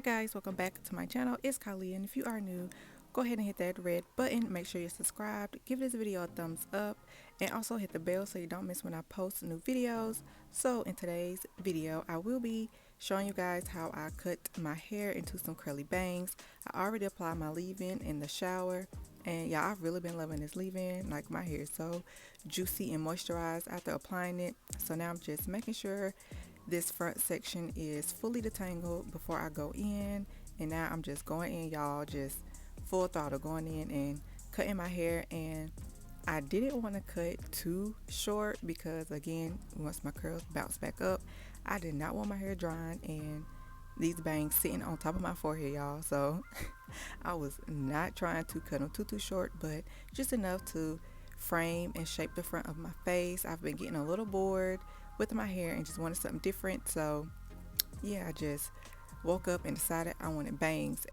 Guys, welcome back to my channel. It's Ky'Lia, and if you are new, go ahead and hit that red button. Make sure you're subscribed, give this video a thumbs up, and also hit the bell so you don't miss when I post new videos. So in today's video, I will be showing you guys how I cut my hair into some curly bangs. I already applied my leave-in in the shower, and yeah, I've really been loving this leave-in. Like, my hair is so juicy and moisturized after applying it. So now I'm just making sure this front section is fully detangled before I go in, and now I'm just going in, y'all, just full throttle going in and cutting my hair. And I didn't want to cut too short because, again, once my curls bounce back up, I did not want my hair drying and these bangs sitting on top of my forehead, y'all. So I was not trying to cut them too short, but just enough to frame and shape the front of my face. I've been getting a little bored with my hair and just wanted something different. So yeah, I just woke up and decided I wanted bangs.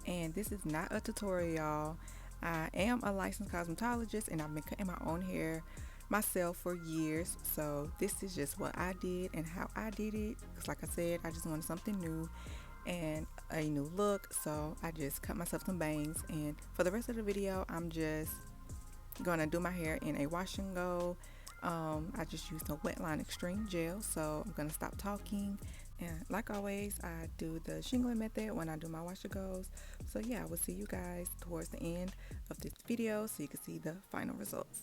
And this is not a tutorial, y'all. I am a licensed cosmetologist and I've been cutting my own hair myself for years. So this is just what I did and how I did it, because like I said, I just wanted something new and a new look. So I just cut myself some bangs, and for the rest of the video I'm just gonna do my hair in a wash and go. I just used a Wetline extreme gel. So I'm gonna stop talking, and like always, I do the shingling method when I do my wash and goes. So yeah, I will see you guys towards the end of this video so you can see the final results.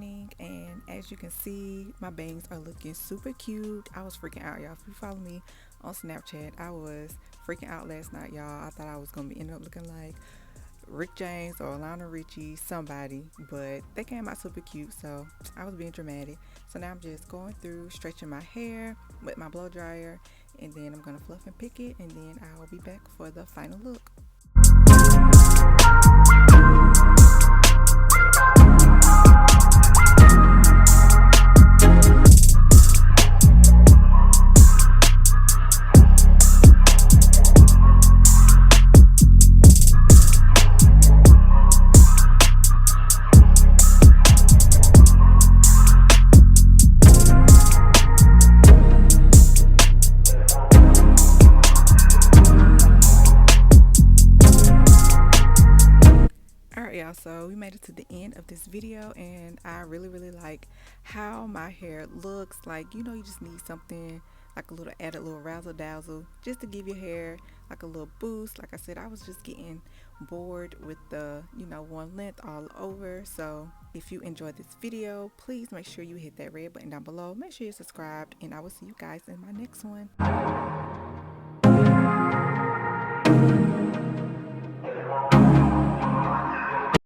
morning, and as you can see, my bangs are looking super cute. I was freaking out, y'all. If you follow me on Snapchat, I was freaking out last night, y'all. I thought I was gonna be ending up looking like Rick James or Lionel Richie, somebody, but they came out super cute, so I was being dramatic. So now I'm just going through stretching my hair with my blow dryer, and then I'm gonna fluff and pick it, and then I'll be back for the final look. Alright, y'all, so we made it to the end of this video, and I really like how my hair looks. Like, you know, you just need something like a little added little razzle dazzle just to give your hair like a little boost. Like I said, I was just getting bored with the, you know, one length all over. So if you enjoyed this video, please make sure you hit that red button down below. Make sure you're subscribed, and I will see you guys in my next one.